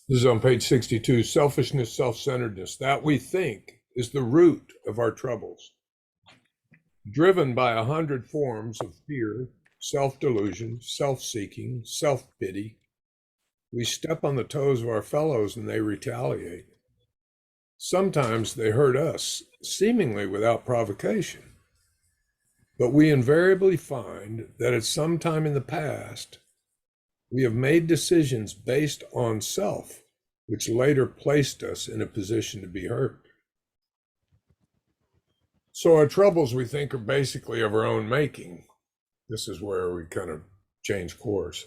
This is on page 62. Selfishness, self-centeredness, that we think is the root of our troubles. Driven by 100 forms of fear, self-delusion, self-seeking, self-pity, we step on the toes of our fellows and they retaliate. Sometimes they hurt us, seemingly without provocation. But we invariably find that at some time in the past, we have made decisions based on self, which later placed us in a position to be hurt. So our troubles, we think, are basically of our own making. This is where we kind of change course.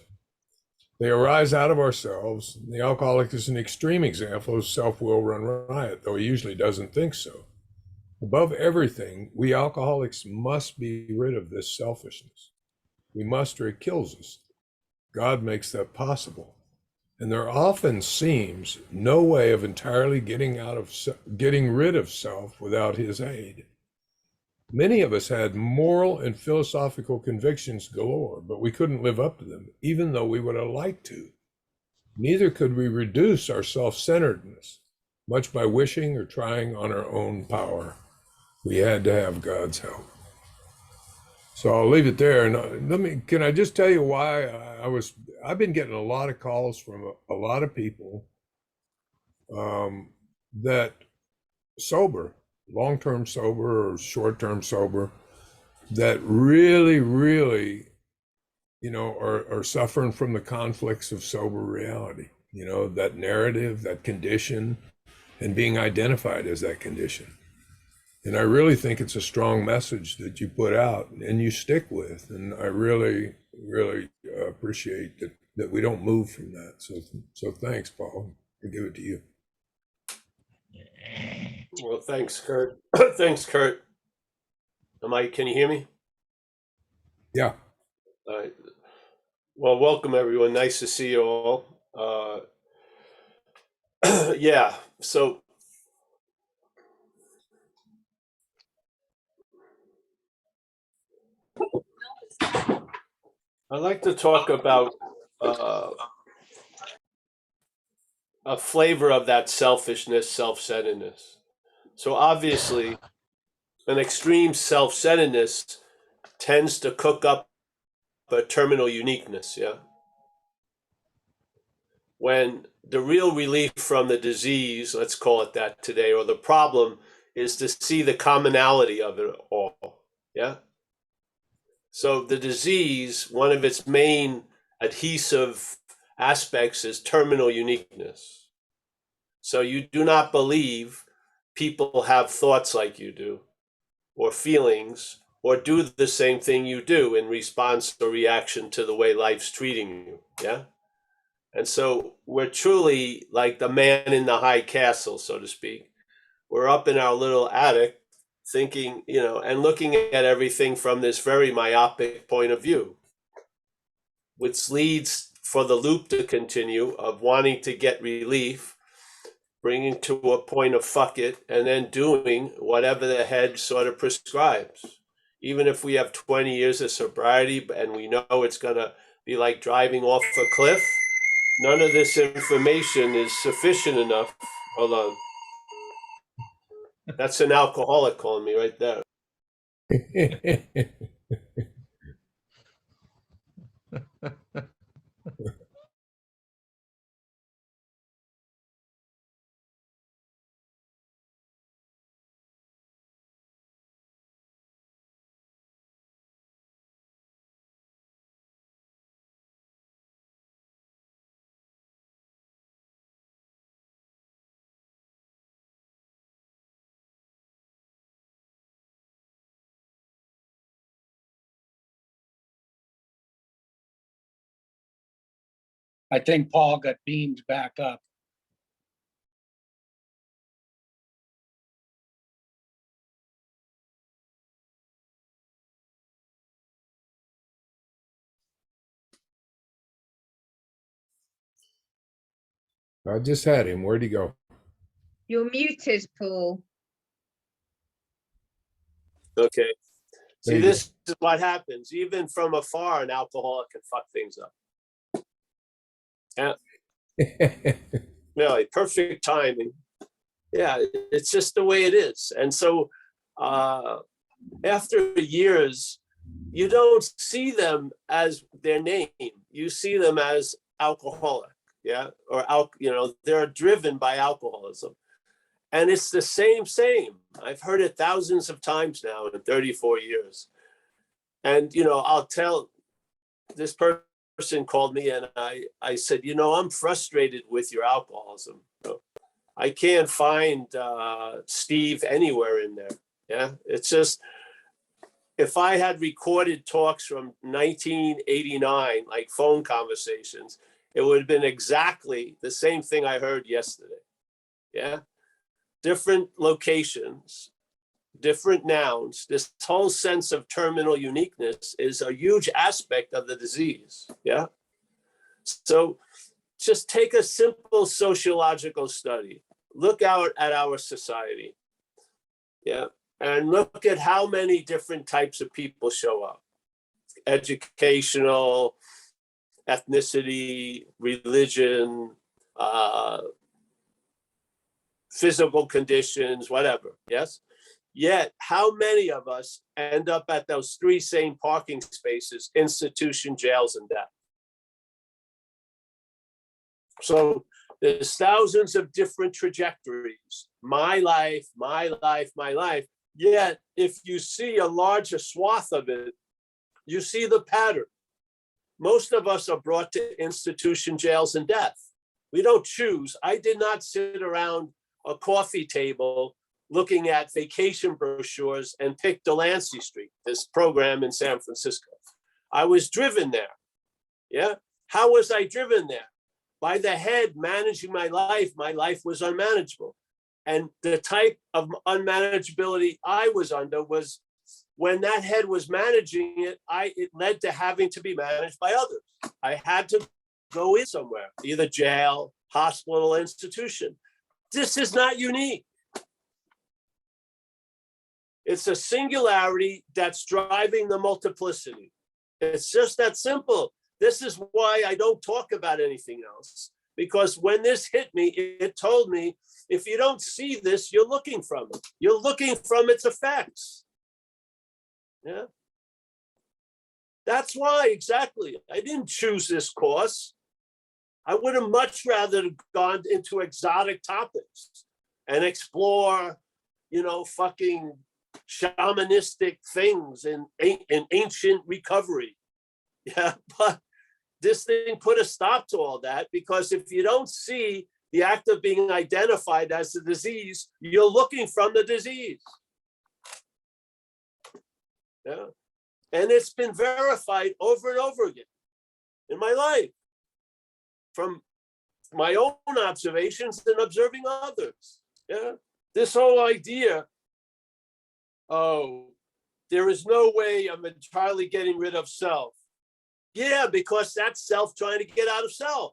They arise out of ourselves. The alcoholic is an extreme example of self-will run riot, though he usually doesn't think so. Above everything, we alcoholics must be rid of this selfishness. We must, or it kills us. God makes that possible. And there often seems no way of entirely getting rid of self without his aid. Many of us had moral and philosophical convictions galore, but we couldn't live up to them, even though we would have liked to. Neither could we reduce our self-centeredness, much by wishing or trying on our own power. We had to have God's help. So I'll leave it there. And can I just tell you why I've been getting a lot of calls from a lot of people that sober, long-term sober or short-term sober, that really, really, are suffering from the conflicts of sober reality, that narrative, that condition, and being identified as that condition. And I really think it's a strong message that you put out and you stick with. And I really, really appreciate that we don't move from that. So thanks, Paul. I'll give it to you. Well, thanks, Kurt. Thanks, Kurt. Can you hear me? Yeah. All right. Well, welcome, everyone. Nice to see you all. Yeah, so I'd like to talk about a flavor of that selfishness, self-centeredness. So obviously, an extreme self-centeredness tends to cook up a terminal uniqueness, yeah? When the real relief from the disease, let's call it that today, or the problem, is to see the commonality of it all, yeah? So the disease, one of its main adhesive aspects is terminal uniqueness. So you do not believe people have thoughts like you do, or feelings, or do the same thing you do in response or reaction to the way life's treating you, yeah? And so we're truly like the man in the high castle, so to speak. We're up in our little attic thinking, and looking at everything from this very myopic point of view, which leads for the loop to continue of wanting to get relief, bringing to a point of fuck it, and then doing whatever the head sort of prescribes. Even if we have 20 years of sobriety and we know it's going to be like driving off a cliff, none of this information is sufficient enough. Hold on. That's an alcoholic calling me right there. I think Paul got beamed back up. I just had him. Where'd he go? You're muted, Paul. Okay. See, this is what happens. Even from afar, an alcoholic can fuck things up. Yeah. Really, perfect timing. Yeah, it's just the way it is. And so after years, you don't see them as their name. You see them as alcoholic, yeah, or they're driven by alcoholism. And it's the same. I've heard it thousands of times now in 34 years. And, I'll tell, this person called me and I said, I'm frustrated with your alcoholism. I can't find Steve anywhere in there. Yeah, it's just, if I had recorded talks from 1989, like phone conversations, it would have been exactly the same thing I heard yesterday. Yeah, different locations, different nouns. This whole sense of terminal uniqueness is a huge aspect of the disease. Yeah, so just take a simple sociological study. Look out at our society. Yeah. And look at how many different types of people show up. Educational, ethnicity, religion, physical conditions, whatever, yes? Yet, how many of us end up at those three same parking spaces, institution, jails, and death? So there's thousands of different trajectories. My life, my life, my life. Yet, if you see a larger swath of it, you see the pattern. Most of us are brought to institution, jails, and death. We don't choose. I did not sit around a coffee table looking at vacation brochures and pick Delancey Street, this program in San Francisco. I was driven there. Yeah. How was I driven there? By the head managing my life was unmanageable. And the type of unmanageability I was under was when that head was managing it, it led to having to be managed by others. I had to go in somewhere, either jail, hospital, institution. This is not unique. It's a singularity that's driving the multiplicity. It's just that simple. This is why I don't talk about anything else. Because when this hit me, it told me, if you don't see this, you're looking from it. You're looking from its effects. Yeah. That's why, exactly. I didn't choose this course. I would have much rather gone into exotic topics and explore, fucking shamanistic things in ancient recovery. Yeah, but this thing put a stop to all that, because if you don't see the act of being identified as the disease, you're looking from the disease. Yeah. And it's been verified over and over again in my life, from my own observations and observing others. Yeah. This whole idea, there is no way I'm entirely getting rid of self. Yeah, because that's self trying to get out of self.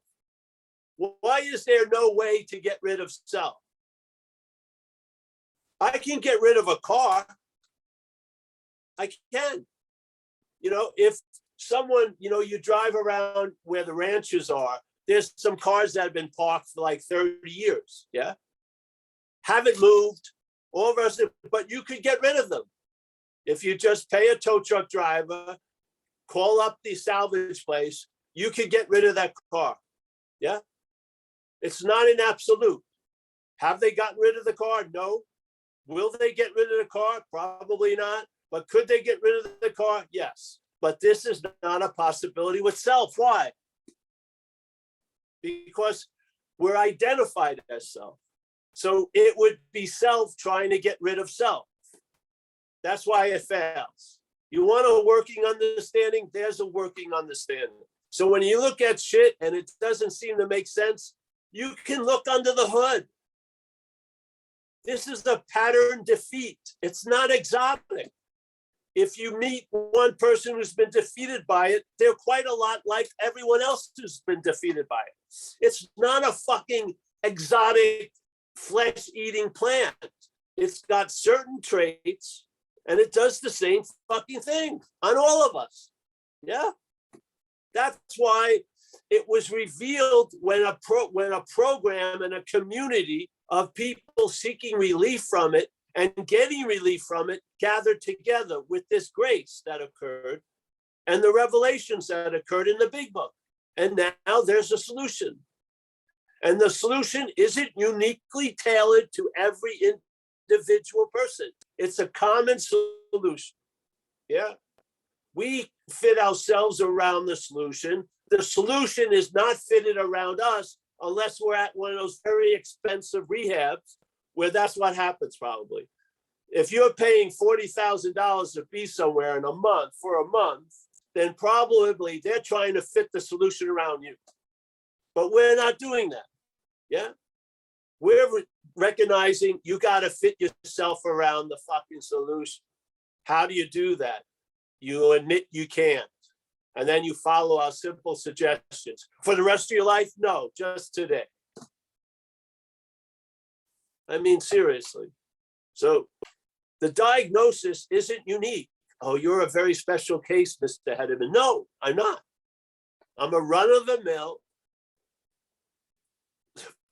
Why is there no way to get rid of self? I can get rid of a car. I can. If someone, you drive around where the ranches are, there's some cars that have been parked for like 30 years. Yeah. Haven't moved, all of us, but you could get rid of them. If you just pay a tow truck driver, call up the salvage place, you could get rid of that car. Yeah. It's not an absolute. Have they gotten rid of the car? No. Will they get rid of the car? Probably not. But could they get rid of the car? Yes. But this is not a possibility with self. Why? Because we're identified as self. So it would be self trying to get rid of self. That's why it fails. You want a working understanding? There's a working understanding. So when you look at shit and it doesn't seem to make sense, you can look under the hood. This is a pattern defeat. It's not exotic. If you meet one person who's been defeated by it, they're quite a lot like everyone else who's been defeated by it. It's not a fucking exotic flesh-eating plant. It's got certain traits and it does the same fucking thing on all of us. Yeah. That's why It was revealed when a program and a community of people seeking relief from it and getting relief from it gathered together with this grace that occurred and the revelations that occurred in the big book. And now there's a solution. And the solution isn't uniquely tailored to every individual person. It's a common solution. Yeah. We fit ourselves around the solution. The solution is not fitted around us unless we're at one of those very expensive rehabs where that's what happens probably. If you're paying $40,000 to be somewhere in a month, then probably they're trying to fit the solution around you. But we're not doing that. Yeah. We're recognizing you got to fit yourself around the fucking solution. How do you do that? You admit you can't. And then you follow our simple suggestions. For the rest of your life? No, just today. I mean, seriously. So the diagnosis isn't unique. Oh, you're a very special case, Mr. Hedderman. No, I'm not. I'm a run-of-the-mill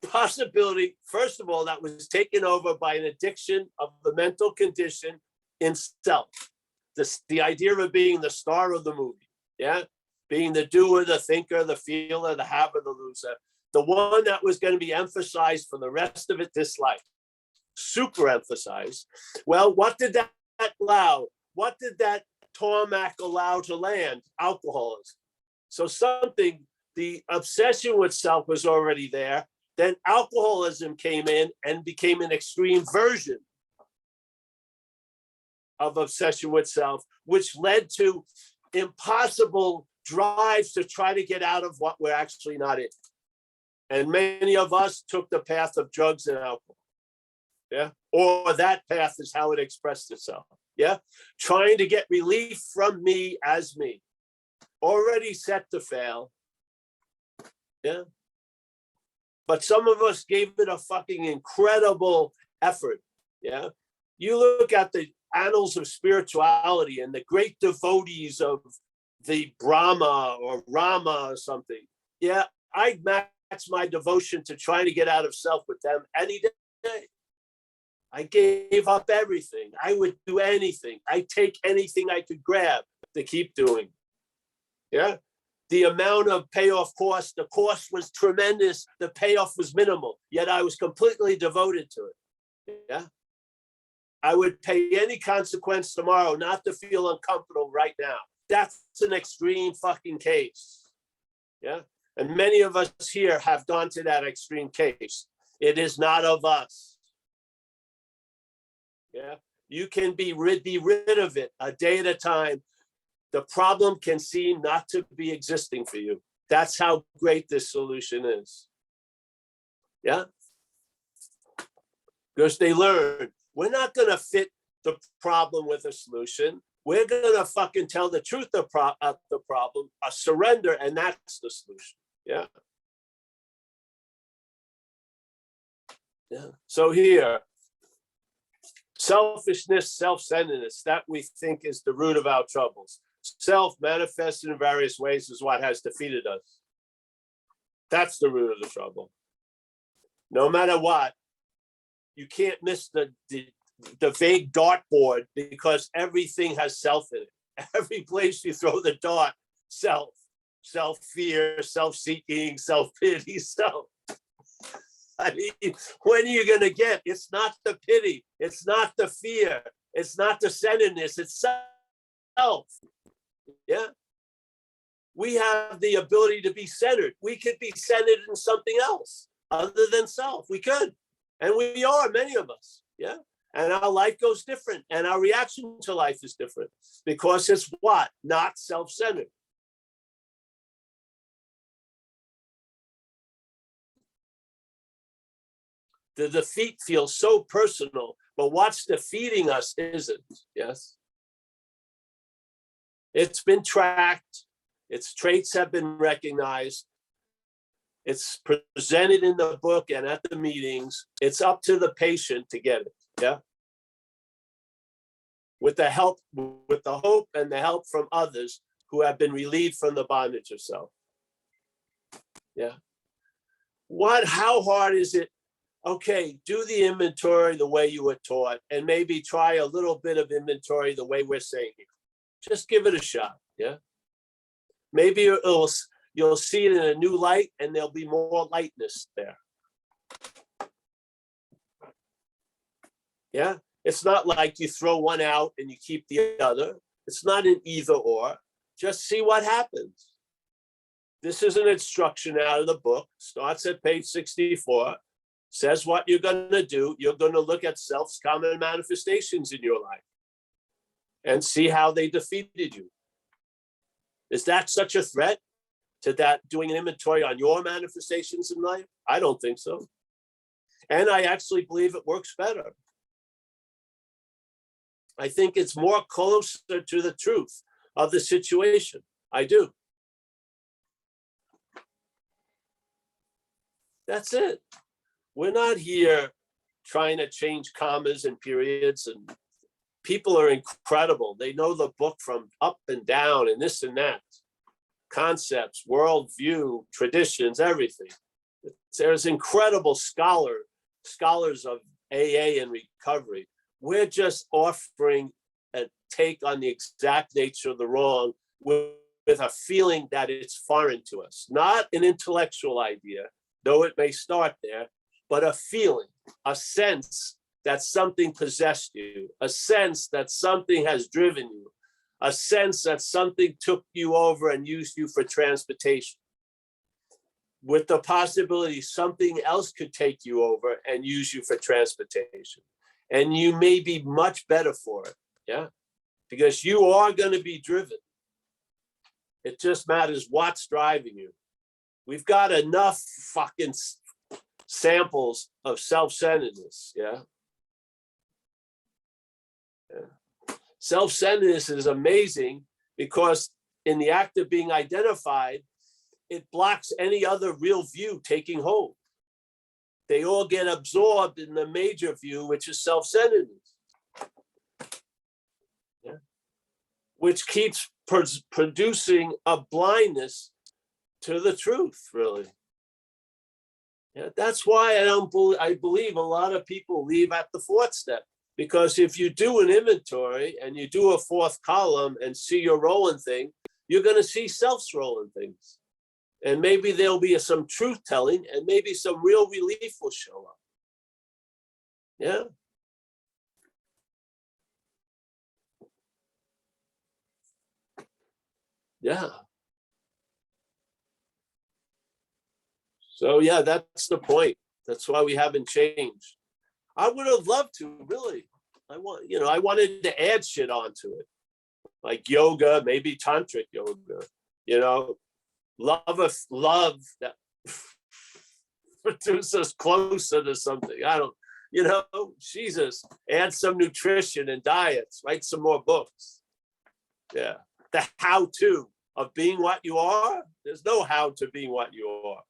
possibility, first of all, that was taken over by an addiction of the mental condition in self. The idea of being the star of the movie, yeah? Being the doer, the thinker, the feeler, the haver, the loser. The one that was going to be emphasized for the rest of this life. Super emphasized. Well, what did that allow? What did that tarmac allow to land? Alcoholism. So the obsession with self was already there. Then alcoholism came in and became an extreme version of obsession with self, which led to impossible drives to try to get out of what we're actually not in. And many of us took the path of drugs and alcohol. Yeah. Or that path is how it expressed itself. Yeah. Trying to get relief from me as me. Already set to fail. Yeah. But some of us gave it a fucking incredible effort. Yeah. You look at the annals of spirituality and the great devotees of the Brahma or Rama or something. Yeah. I'd match my devotion to trying to get out of self with them any day. I gave up everything. I would do anything. I'd take anything I could grab to keep doing. Yeah. The amount of payoff cost, the cost was tremendous. The payoff was minimal, yet I was completely devoted to it. Yeah. I would pay any consequence tomorrow not to feel uncomfortable right now. That's an extreme fucking case. Yeah. And many of us here have gone to that extreme case. It is not of us. Yeah. You can be rid of it a day at a time. The problem can seem not to be existing for you. That's how great this solution is. Yeah. Because they learn, we're not going to fit the problem with a solution. We're going to fucking tell the truth of the problem, a surrender, and that's the solution. Yeah. Yeah. So here, selfishness, self-centeredness, that we think is the root of our troubles. Self manifested in various ways is what has defeated us. That's the root of the trouble. No matter what, you can't miss the vague dartboard because everything has self in it. Every place you throw the dart, self-fear, self-seeking, self-pity, self. I mean, when are you going to get? It's not the pity. It's not the fear. It's not the centeredness. It's self. Yeah. We have the ability to be centered. We could be centered in something else other than self. We could. And we are, many of us. Yeah. And our life goes different. And our reaction to life is different because it's what? Not self-centered. The defeat feels so personal, but what's defeating us isn't. Yes. It's been tracked. Its traits have been recognized. It's presented in the book and at the meetings. It's up to the patient to get it. Yeah. With the help, with the hope and the help from others who have been relieved from the bondage of self. Yeah. How hard is it? Okay, do the inventory the way you were taught, and maybe try a little bit of inventory the way we're saying here. Just give it a shot. Yeah. Maybe you'll see it in a new light, and there'll be more lightness there. Yeah. It's not like you throw one out and you keep the other. It's not an either or. Just see what happens. This is an instruction out of the book. Starts at page 64. Says what you're going to do. You're going to look at self's common manifestations in your life and see how they defeated you. Is that such a threat to that doing an inventory on your manifestations in life? I don't think so. And I actually believe it works better. I think it's more closer to the truth of the situation. I do. That's it. We're not here trying to change commas and periods, and people are incredible. They know the book from up and down and this and that. Concepts, worldview, traditions, everything. There's incredible scholars of AA and recovery. We're just offering a take on the exact nature of the wrong with a feeling that it's foreign to us. Not an intellectual idea, though it may start there, but a feeling, a sense that something possessed you, a sense that something has driven you, a sense that something took you over and used you for transportation, with the possibility something else could take you over and use you for transportation. And you may be much better for it, yeah? Because you are going to be driven. It just matters what's driving you. We've got enough fucking samples of self-centeredness, yeah? Self-centeredness is amazing because in the act of being identified, it blocks any other real view taking hold. They all get absorbed in the major view, which is self-centeredness, yeah? Which keeps producing a blindness to the truth, really. Yeah, that's why I believe a lot of people leave at the fourth step, because if you do an inventory and you do a fourth column and see your rolling thing, you're going to see self's rolling things. And maybe there'll be some truth telling, and maybe some real relief will show up. Yeah. Yeah. So yeah, that's the point. That's why we haven't changed. I would have loved to, really. I wanted to add shit onto it, like yoga, maybe tantric yoga. Love that produces us closer to something. Jesus, add some nutrition and diets, write some more books. Yeah. The how-to of being what you are. There's no how to being what you are.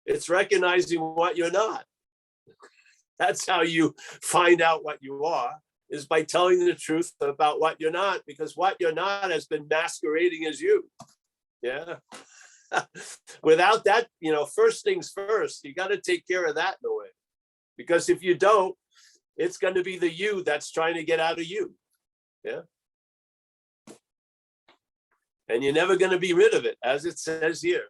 It's recognizing what you're not. That's how you find out what you are, is by telling the truth about what you're not, because what you're not has been masquerading as you. Yeah. Without that, first things first, you got to take care of that in a way. Because if you don't, it's going to be the you that's trying to get out of you. Yeah. And you're never going to be rid of it, as it says here.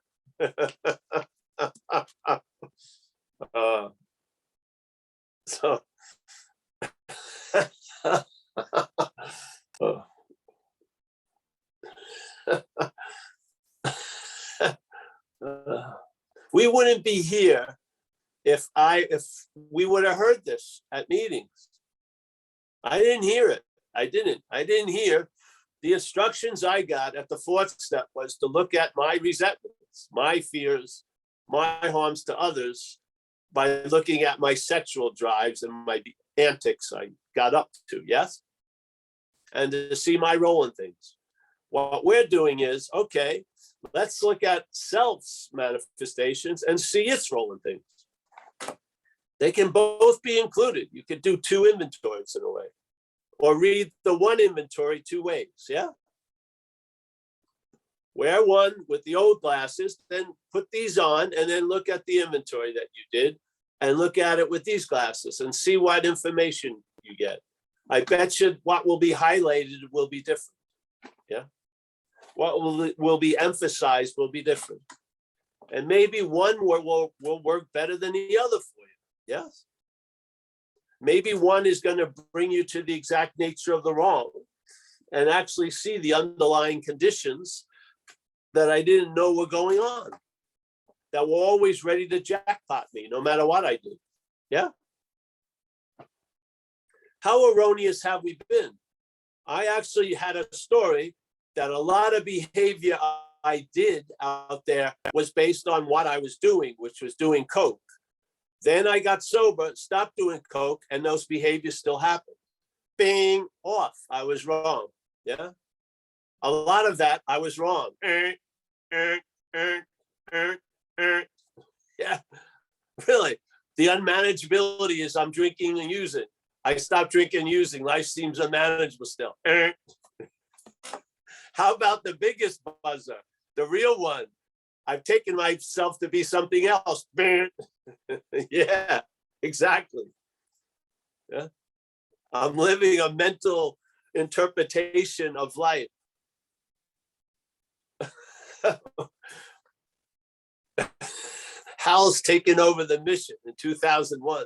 So we wouldn't be here if we would have heard this at meetings. I didn't hear it. I didn't hear. The instructions I got at the fourth step was to look at my resentments, my fears, my harms to others, by looking at my sexual drives and my antics I got up to, yes? And to see my role in things. What we're doing is, okay, let's look at self's manifestations and see its role in things. They can both be included. You could do two inventories in a way, or read the one inventory two ways, yeah? Wear one with the old glasses, then put these on, and then look at the inventory that you did, and look at it with these glasses and see what information you get. I bet you what will be highlighted will be different. Yeah. What will be emphasized will be different. And maybe one will work better than the other for you. Yes. Maybe one is going to bring you to the exact nature of the wrong and actually see the underlying conditions that I didn't know were going on, that were always ready to jackpot me no matter what I do. Yeah. How erroneous have we been? I actually had a story that a lot of behavior I did out there was based on what I was doing, which was doing coke. Then I got sober, stopped doing coke, and those behaviors still happen. Bing, off. I was wrong. Yeah. A lot of that, I was wrong. Yeah, really. The unmanageability is I'm drinking and using. I stopped drinking and using. Life seems unmanageable still. How about the biggest buzzer, the real one? I've taken myself to be something else. Yeah, exactly. Yeah. I'm living a mental interpretation of life. Hal's taken over the mission in 2001.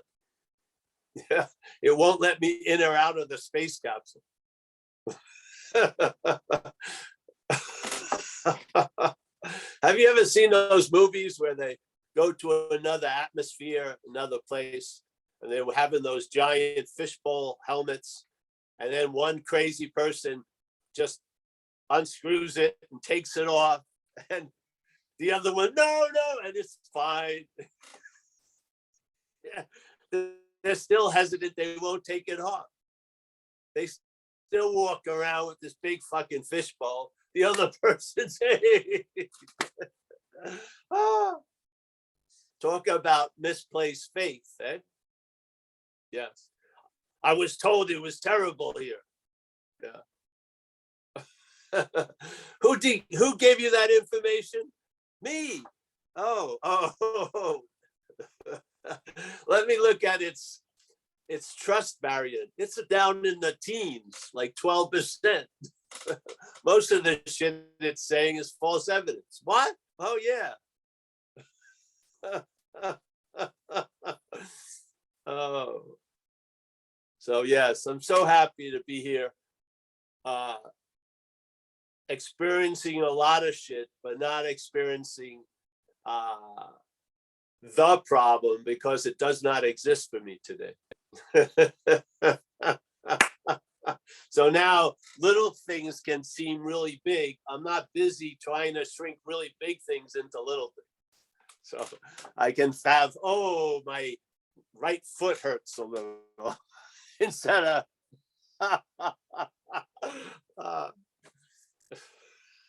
Yeah, it won't let me in or out of the space capsule. Have you ever seen those movies where they go to another atmosphere, another place, and they were having those giant fishbowl helmets, and then one crazy person just unscrews it and takes it off, and the other one, no, and it's fine. Yeah, they're still hesitant. They won't take it off. They still walk around with this big fucking fishbowl. The other person's, hey. Oh, talk about misplaced faith, eh? Yes. I was told it was terrible here. Yeah. Who gave you that information? Me. Oh. Let me look at its trust variant. It's down in the teens, like 12%. Most of the shit it's saying is false evidence. What? Oh yeah. Oh. So yes, I'm so happy to be here. Experiencing a lot of shit, but not experiencing the problem because it does not exist for me today. So now little things can seem really big. I'm not busy trying to shrink really big things into little things. So I can have, oh, my right foot hurts a little instead of,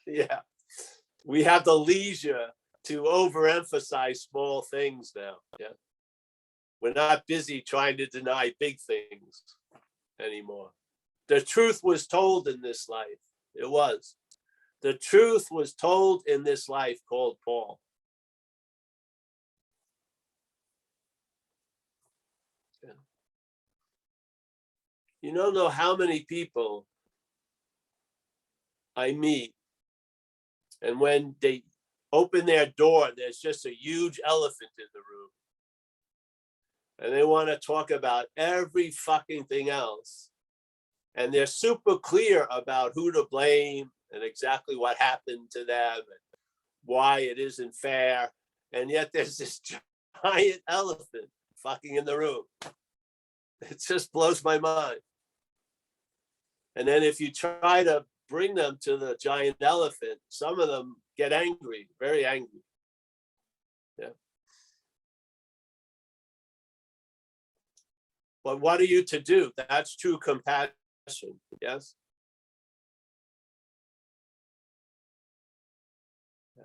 yeah, we have the leisure to overemphasize small things now. Yeah, we're not busy trying to deny big things anymore. The truth was told in this life. It was. The truth was told in this life called Paul. Yeah. You don't know how many people I meet, and when they open their door, there's just a huge elephant in the room. And they want to talk about every fucking thing else. And they're super clear about who to blame and exactly what happened to them and why it isn't fair. And yet there's this giant elephant fucking in the room. It just blows my mind. And then if you try to bring them to the giant elephant, some of them get angry, very angry. Yeah. But what are you to do? That's true compassion. Yes. Yeah.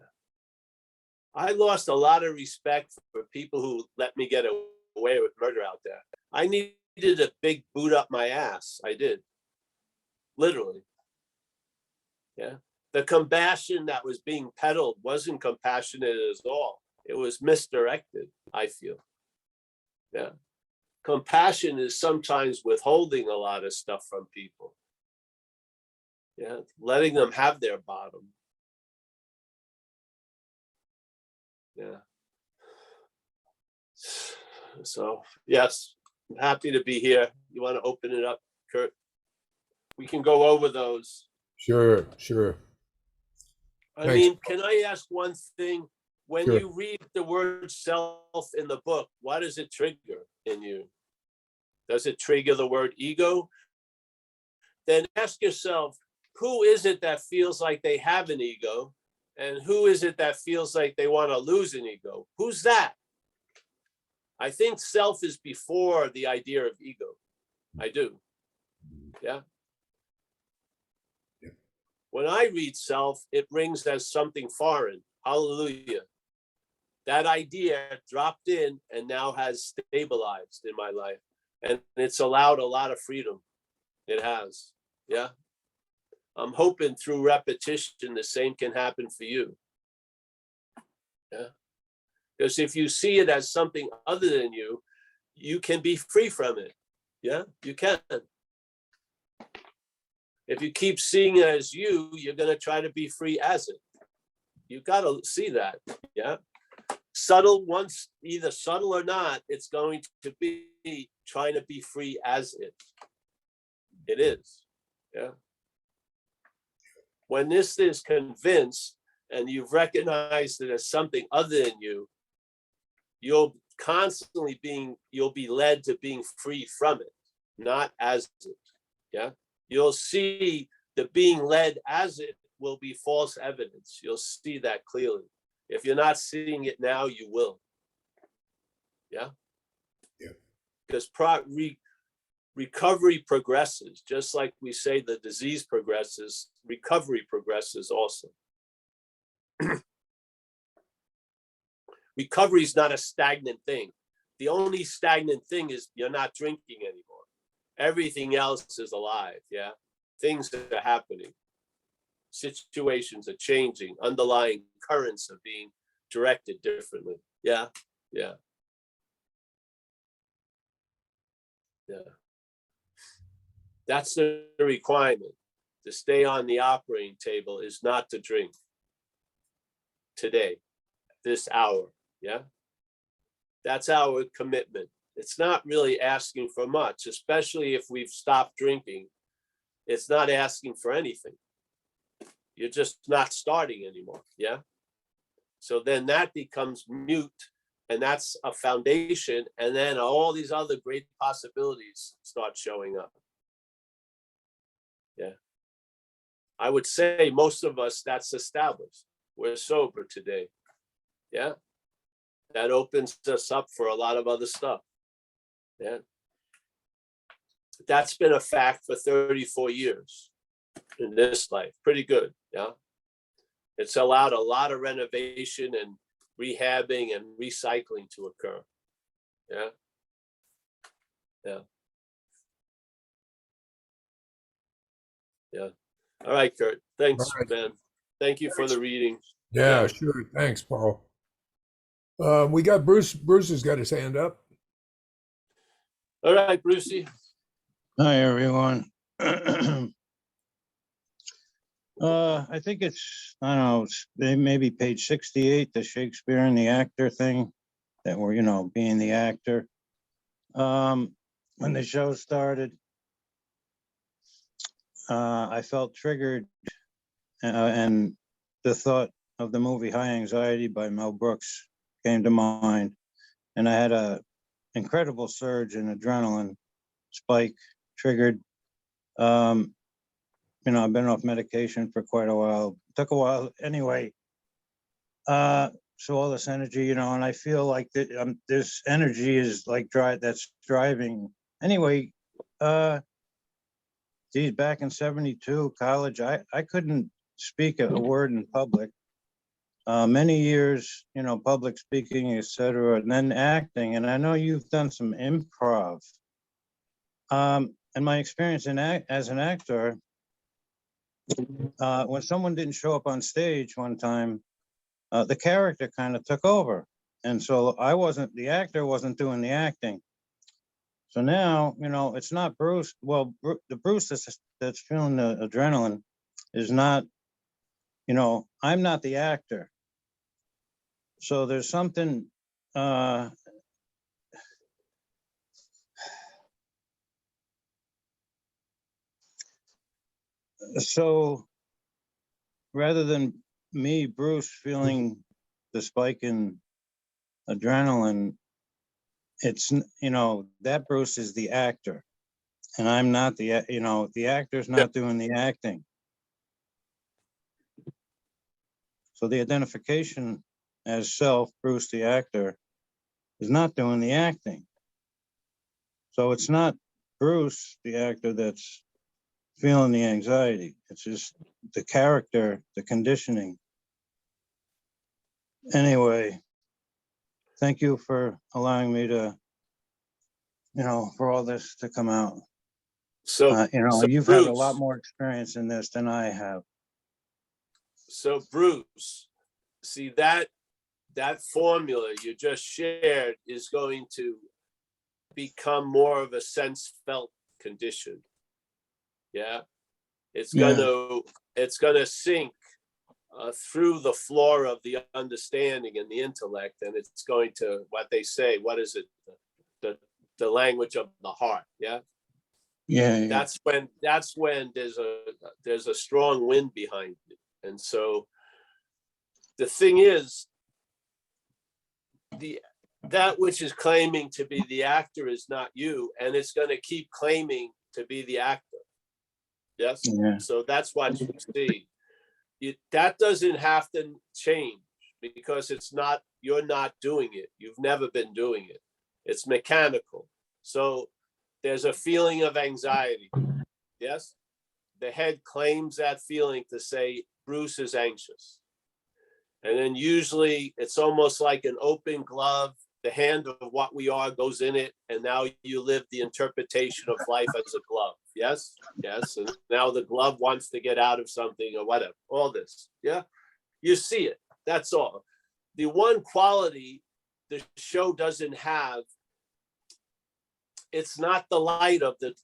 I lost a lot of respect for people who let me get away with murder out there. I needed a big boot up my ass. I did. Literally. Yeah. The compassion that was being peddled wasn't compassionate at all. It was misdirected, I feel. Yeah. Compassion is sometimes withholding a lot of stuff from people. Yeah, letting them have their bottom. Yeah. So, yes, I'm happy to be here. You want to open it up, Kurt? We can go over those. Sure, sure. I Thanks. mean, can I ask one thing? When Sure. you read the word self in the book, what does it trigger in you? Does it trigger the word ego? Then ask yourself, who is it that feels like they have an ego? And who is it that feels like they want to lose an ego? Who's that? I think self is before the idea of ego. I do. Yeah. Yeah. When I read self, it rings as something foreign. Hallelujah. That idea dropped in and now has stabilized in my life. And it's allowed a lot of freedom. It has. Yeah. I'm hoping through repetition, the same can happen for you. Yeah. Because if you see it as something other than you, you can be free from it. Yeah, you can. If you keep seeing it as you, you're going to try to be free as it. You got to see that. Yeah. Subtle, once either subtle or not, it's going to be trying to be free as it. It is. Yeah. When this is convinced and you've recognized it as something other than you, you'll be led to being free from it, not as it. Yeah. You'll see the being led as it will be false evidence. You'll see that clearly. If you're not seeing it now, you will. Yeah. Yeah. Because recovery progresses, just like we say the disease progresses, recovery progresses also. Recovery is not a stagnant thing. The only stagnant thing is you're not drinking anymore. Everything else is alive. Yeah. Things are happening. Situations are changing. Underlying currents are being directed differently. Yeah. Yeah. Yeah. That's the requirement. To stay on the operating table is not to drink today, this hour. Yeah. That's our commitment. It's not really asking for much, especially if we've stopped drinking. It's not asking for anything. You're just not starting anymore. Yeah. So then that becomes mute, and that's a foundation. And then all these other great possibilities start showing up. Yeah. I would say most of us, that's established. We're sober today. Yeah. That opens us up for a lot of other stuff. Yeah. That's been a fact for 34 years in this life. Pretty good. Yeah. It's allowed a lot of renovation and rehabbing and recycling to occur. Yeah. Yeah. Yeah. All right, Kurt. Thanks, All right. man. Thank you for the reading. Yeah, Yeah. sure. Thanks, Paul. We got Bruce. Bruce has got his hand up. All right, Brucey. Hi, everyone. I think it's, I don't know, it's maybe page 68, the Shakespeare and the actor thing, that we're, being the actor. When the show started, I felt triggered, and the thought of the movie High Anxiety by Mel Brooks came to mind. And I had a incredible surge in adrenaline spike triggered. I've been off medication for quite a while. Took a while anyway. So all this energy, and I feel like this energy is like that's driving. Anyway, geez, back in '72, college, I couldn't speak a word in public. Many years, public speaking, etc., and then acting. And I know you've done some improv. And my experience as an actor, when someone didn't show up on stage one time, the character kind of took over. And so the actor wasn't doing the acting. So now, it's not Bruce. Well, the Bruce that's feeling the adrenaline is not, I'm not the actor. So there's something, so rather than me, Bruce, feeling the spike in adrenaline, it's, that Bruce is the actor. And I'm not the actor's not doing the acting. So the identification as self, Bruce, the actor, is not doing the acting. So it's not Bruce, the actor, that's feeling the anxiety. It's just the character, the conditioning. Anyway, thank you for allowing me to, for all this to come out. So, so You've Bruce, had a lot more experience in this than I have. So Bruce, see that formula you just shared is going to become more of a sense felt condition. Yeah, it's gonna sink through the floor of the understanding and the intellect, and it's going to, what they say, what is it, the language of the heart. Yeah. That's when there's a strong wind behind it. And so the thing is, that which is claiming to be the actor is not you, and it's going to keep claiming to be the actor. Yes. Yeah. So that's what you see. That doesn't have to change, because you're not doing it. You've never been doing it. It's mechanical. So there's a feeling of anxiety. Yes. The head claims that feeling to say Bruce is anxious. And then usually it's almost like an open glove. The hand of what we are goes in it. And now you live the interpretation of life as a glove. Yes. Yes. And now the glove wants to get out of something or whatever. All this. Yeah. You see it. That's all. The one quality the show doesn't have, it's not the light of the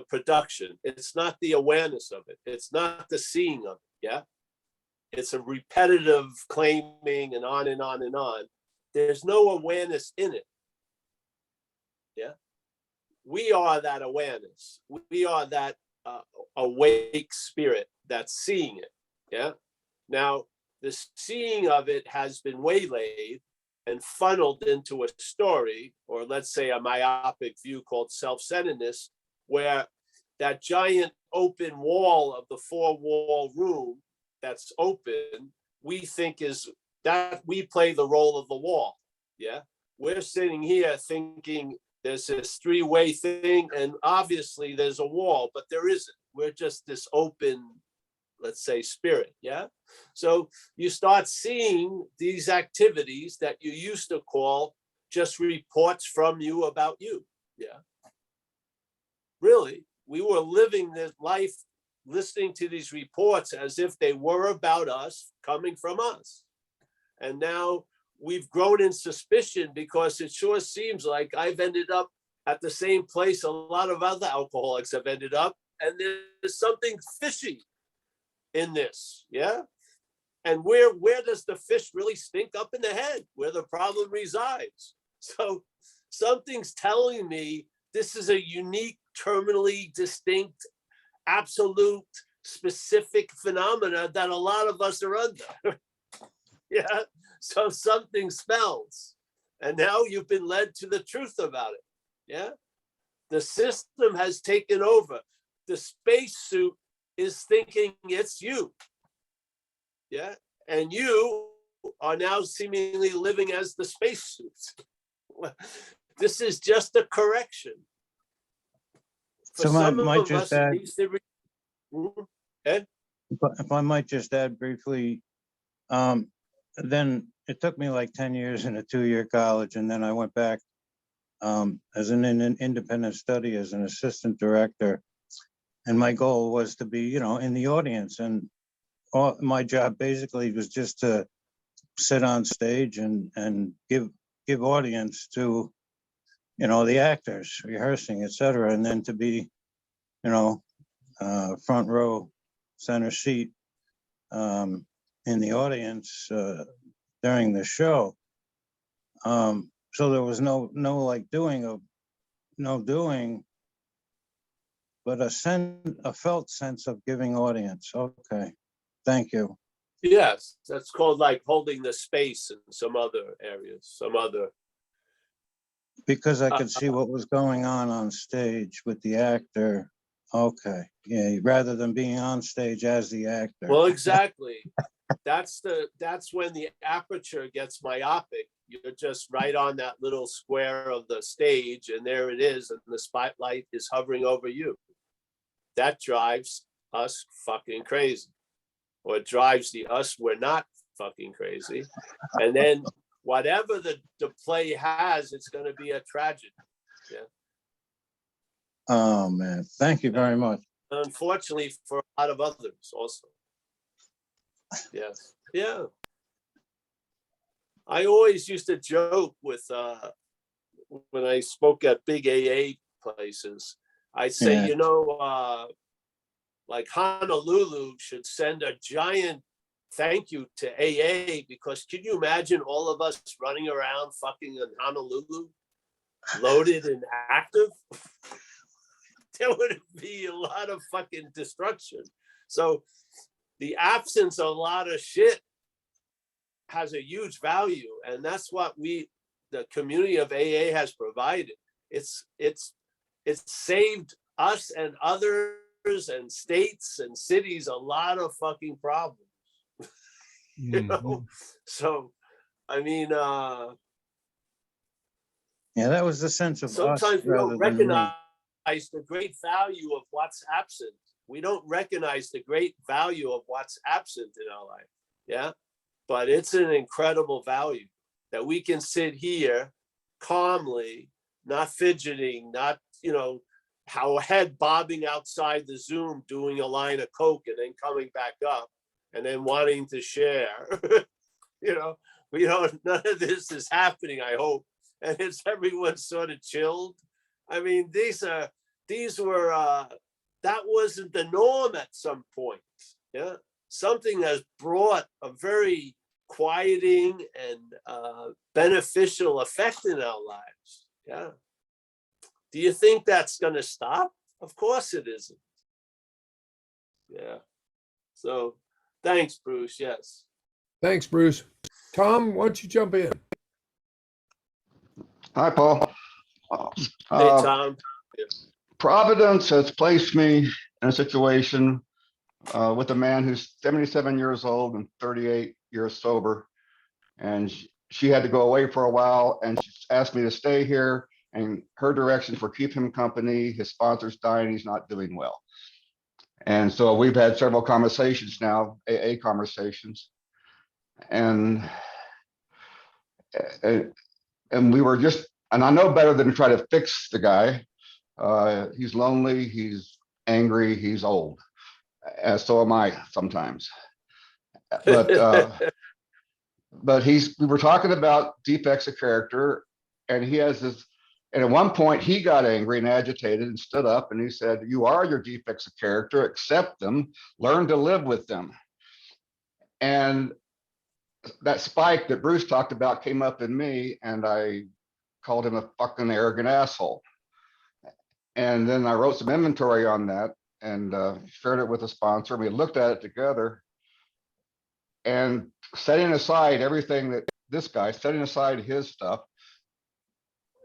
production. It's not the awareness of it. It's not the seeing of it. Yeah. It's a repetitive claiming and on and on and on. There's no awareness in it. Yeah. We are that awareness. We are that awake spirit that's seeing it. Yeah. Now, the seeing of it has been waylaid and funneled into a story, or let's say a myopic view called self-centeredness, where that giant open wall of the 4-wall room that's open, we think is that we play the role of the wall. Yeah. We're sitting here thinking there's this 3-way thing, and obviously there's a wall, but there isn't. We're just this open, let's say, spirit. Yeah. So you start seeing these activities that you used to call just reports from you about you. Yeah. Really, we were living this life listening to these reports as if they were about us, coming from us. And now we've grown in suspicion, because it sure seems like I've ended up at the same place a lot of other alcoholics have ended up, and there's something fishy in this. Yeah. And where does the fish really stink? Up in the head, where the problem resides. So something's telling me this is a unique, terminally distinct, absolute, specific phenomena that a lot of us are under. Yeah. So something smells. And now you've been led to the truth about it. Yeah. The system has taken over. The spacesuit is thinking it's you. Yeah. And you are now seemingly living as the spacesuit. This is just a correction. For So I some might of just us, it add, needs to Ed? if I might just add briefly, then it took me like 10 years in a 2-year college, and then I went back as an independent study as an assistant director. And my goal was to be, you know, in the audience, and all my job basically was just to sit on stage and give audience to, you know, the actors rehearsing, etc., and then to be, you know, front row, center seat in the audience during the show. So there was no like doing, but a felt sense of giving audience. Okay, thank you. Yes, that's called like holding the space in some other areas, some other. Because I could see what was going on stage with the actor. Okay, yeah, rather than being on stage as the actor. Well, exactly. That's when the aperture gets myopic. You're just right on that little square of the stage, and there it is, and the spotlight is hovering over you. That drives us fucking crazy. Or it drives us, we're not fucking crazy. And then whatever the play has, it's going to be a tragedy. Yeah. Oh man, thank you very much. Unfortunately for a lot of others also. Yes. Yeah. I always used to joke with when I spoke at big AA places, I'd say, Yeah. you know, like Honolulu should send a giant thank you to AA, because can you imagine all of us running around fucking in Honolulu, loaded and active? There would be a lot of fucking destruction. So the absence of a lot of shit has a huge value, and that's what the community of AA has provided. It's saved us and others and states and cities a lot of fucking problems. You know? So I mean, Yeah, that was the sense of us sometimes we rather don't than me. recognize the great value of what's absent. We don't recognize the great value of what's absent in our life. Yeah. But it's an incredible value that we can sit here calmly, not fidgeting, not, you know, our head bobbing outside the Zoom, doing a line of Coke and then coming back up and then wanting to share. You know, we don't, none of this is happening, I hope. And it's everyone sort of chilled. I mean, that wasn't the norm at some point. Yeah. Something has brought a very quieting and beneficial effect in our lives. Yeah. Do you think that's going to stop? Of course it isn't. Yeah. So thanks, Bruce. Yes. Thanks, Bruce. Tom, why don't you jump in? Hi, Paul. Hey, Tom. Providence has placed me in a situation with a man who's 77 years old and 38 years sober. And she had to go away for a while, and she asked me to stay here, and her direction for keep him company. His sponsor's dying, he's not doing well. And so we've had several conversations now, AA conversations. And we were just, and I know better than to try to fix the guy. He's lonely, he's angry, he's old. So am I sometimes. But we were talking about defects of character, and he has this, and at one point he got angry and agitated and stood up and he said, "You are your defects of character, accept them, learn to live with them." And that spike that Bruce talked about came up in me, and I called him a fucking arrogant asshole. And then I wrote some inventory on that and shared it with a sponsor. We looked at it together, and setting aside everything that this guy, setting aside his stuff,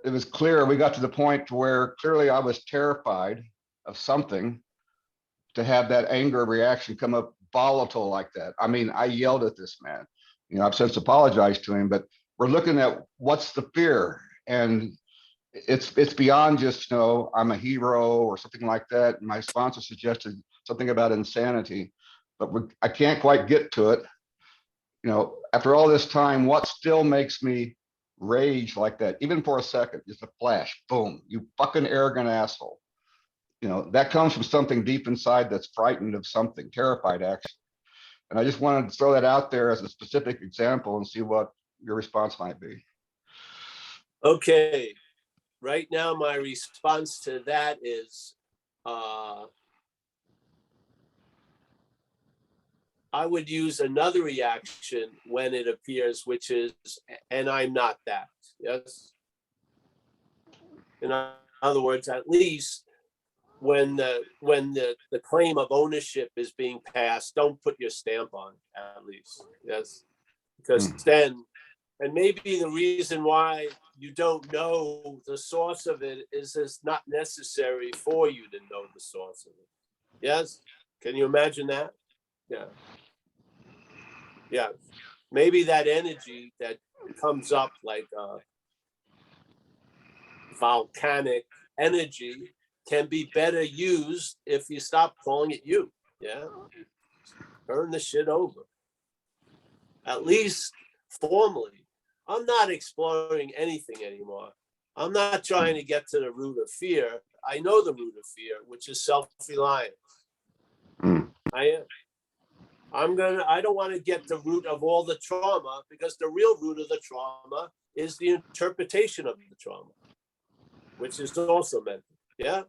it was clear, we got to the point where clearly I was terrified of something to have that anger reaction come up volatile like that. I mean, I yelled at this man. You know, I've since apologized to him, but we're looking at what's the fear, and it's beyond just, you know, I'm a hero or something like that. My sponsor suggested something about insanity, but I can't quite get to it. You know, after all this time, what still makes me rage like that, even for a second, just a flash, boom, you fucking arrogant asshole. that comes from something deep inside that's frightened of something, terrified actually. And I just wanted to throw that out there as a specific example and see what your response might be. Okay. Right now, my response to that is, I would use another reaction when it appears, which is, and I'm not that. Yes. In other words, at least when the claim of ownership is being passed, don't put your stamp on it, at least. Yes. Because then, and maybe the reason why you don't know the source of it is it's not necessary for you to know the source of it. Yes? Can you imagine that? Yeah. Yeah. Maybe that energy that comes up like volcanic energy can be better used if you stop calling it you. Yeah. Turn the shit over. At least formally. I'm not exploring anything anymore. I'm not trying to get to the root of fear. I know the root of fear, which is self-reliance. I am. I don't want to get the root of all the trauma, because the real root of the trauma is the interpretation of the trauma, which is also mental. Yeah.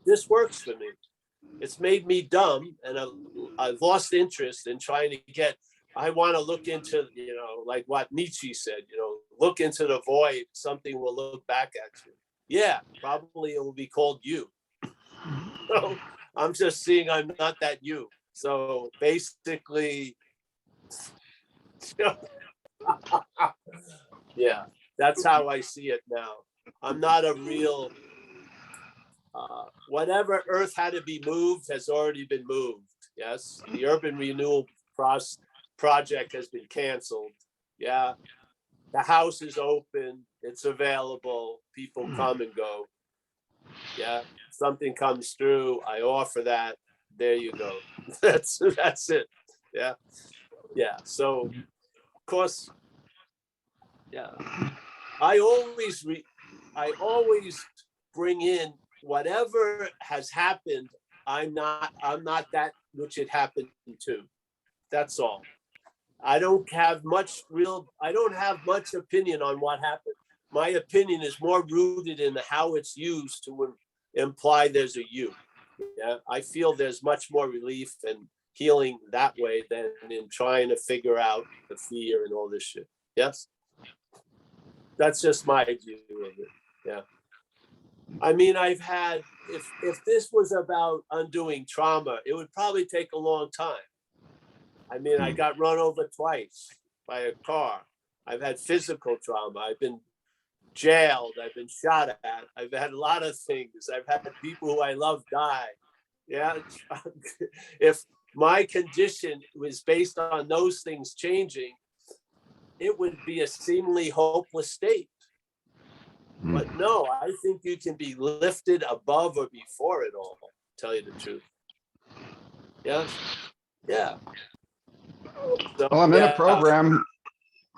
This works for me. It's made me dumb, and I've lost interest in trying to get. I want to look into, like what Nietzsche said, look into the void, something will look back at you. Yeah, probably it will be called you. So I'm just seeing I'm not that you. So basically, yeah, that's how I see it now. I'm not a real, whatever earth had to be moved has already been moved. Yes, the urban renewal project has been canceled. Yeah, the house is open, it's available, people come and go. Yeah, something comes through, I offer that. There you go. That's it. Yeah. So of course, yeah, I always bring in whatever has happened. I'm not that which it happened to. That's all. I don't have much opinion on what happened. My opinion is more rooted in how it's used to imply there's a you. Yeah, I feel there's much more relief and healing that way than in trying to figure out the fear and all this shit. Yes, that's just my view of it. Yeah, I mean, I've had, if this was about undoing trauma, it would probably take a long time. I mean, I got run over twice by a car. I've had physical trauma. I've been jailed. I've been shot at. I've had a lot of things. I've had people who I love die. Yeah. If my condition was based on those things changing, it would be a seemingly hopeless state. But no, I think you can be lifted above or before it all, tell you the truth. Yeah. Yeah. So, Well, I'm in a program.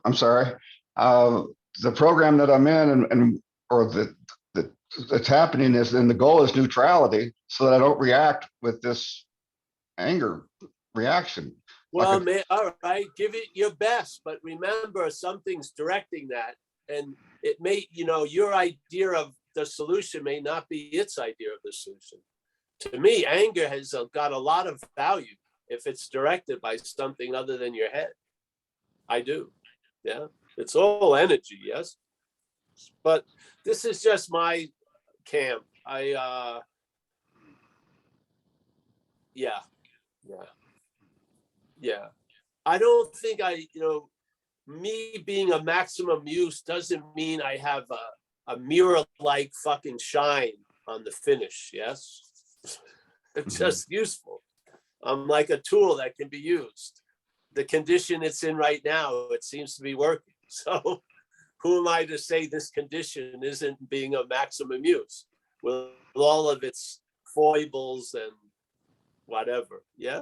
I'm sorry. The program that I'm in that's happening is, and the goal is neutrality, so that I don't react with this anger reaction. Well, man, all right, give it your best, but remember, something's directing that, and it may, your idea of the solution may not be its idea of the solution. To me, anger has got a lot of value if it's directed by something other than your head. I do. Yeah, it's all energy. Yes, but this is just my camp. Yeah. I don't think me being a maximum use doesn't mean I have a mirror-like fucking shine on the finish. Yes, it's just useful. I'm like a tool that can be used. The condition it's in right now, it seems to be working. So who am I to say this condition isn't being a maximum use with all of its foibles and whatever? Yeah.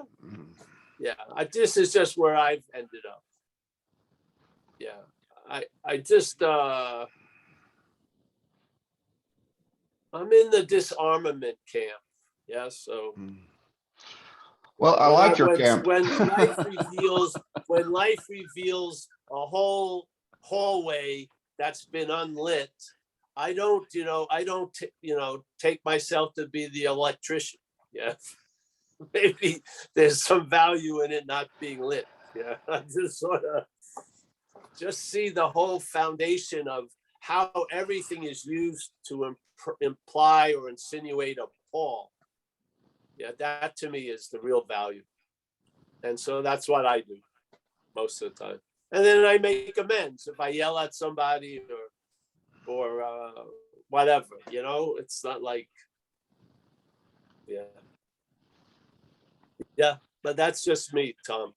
Yeah. This is just where I've ended up. Yeah. I just, I'm in the disarmament camp. Yeah, so Well, I like your camp. when life reveals a whole hallway that's been unlit, I don't take myself to be the electrician. Yeah. Maybe there's some value in it not being lit. Yeah. I just sort of see the whole foundation of how everything is used to imply or insinuate a Paul. Yeah, that to me is the real value. And so that's what I do most of the time. And then I make amends if I yell at somebody or whatever, it's not like, yeah, but that's just me, Tom.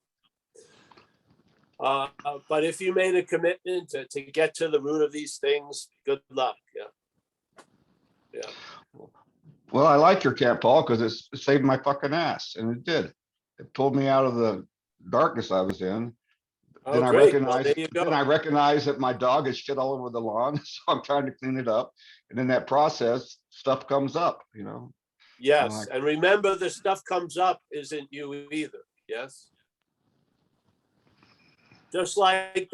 But if you made a commitment to get to the root of these things, good luck. Yeah. Well, I like your camp, Paul, because it saved my fucking ass, and it did. It pulled me out of the darkness I was in. Oh, Then great. Well, there you go. I recognize that my dog is shit all over the lawn, so I'm trying to clean it up. And in that process, stuff comes up, Yes, and remember, the stuff comes up isn't you either. Yes. Just like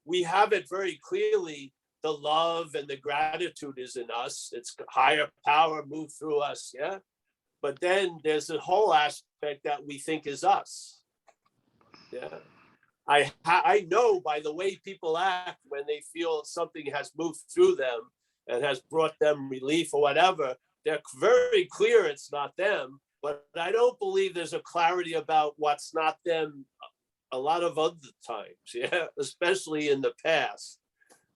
we have it very clearly, the love and the gratitude is in us. It's higher power move through us. Yeah. But then there's a whole aspect that we think is us. Yeah. I know by the way people act when they feel something has moved through them and has brought them relief or whatever, they're very clear it's not them. But I don't believe there's a clarity about what's not them a lot of other times. Yeah. Especially in the past.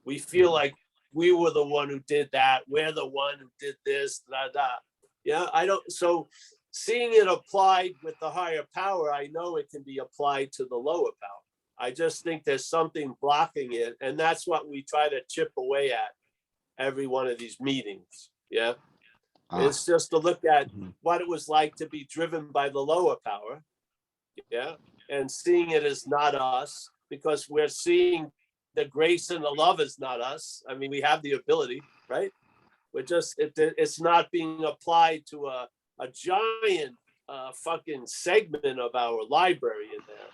We feel like we were the one who did that. We're the one who did this, Yeah, so seeing it applied with the higher power, I know it can be applied to the lower power. I just think there's something blocking it. And that's what we try to chip away at every one of these meetings. Yeah. It's just to look at what it was like to be driven by the lower power. Yeah. And seeing it as not us, because we're seeing the grace and the love is not us. I mean, we have the ability, right? We're just, it's not being applied to a giant fucking segment of our library in there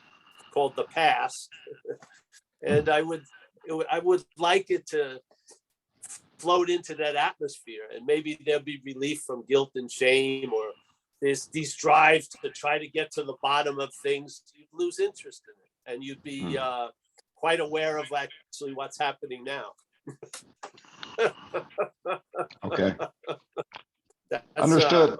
called the past. And I would like it to float into that atmosphere, and maybe there'll be relief from guilt and shame, or there's these drives to try to get to the bottom of things. You'd lose interest in it, and you'd be quite aware of actually what's happening now. Okay. That's, understood.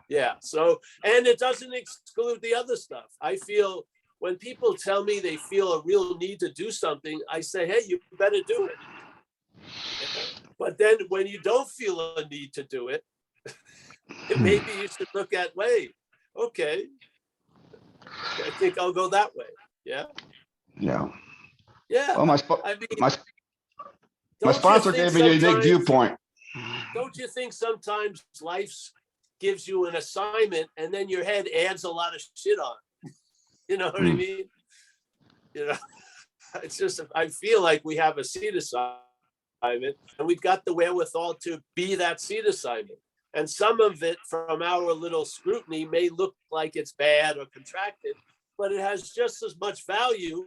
Yeah. So, and it doesn't exclude the other stuff. I feel when people tell me they feel a real need to do something, I say, hey, you better do it. But then when you don't feel a need to do it, maybe you should look at, wait, okay, I think I'll go that way. Yeah. Yeah. Yeah. Well, I mean, my sponsor gave me a unique viewpoint. Don't you think sometimes life gives you an assignment and then your head adds a lot of shit on? You know what I mean? It's just, I feel like we have a seed assignment and we've got the wherewithal to be that seed assignment. And some of it from our little scrutiny may look like it's bad or contracted, but it has just as much value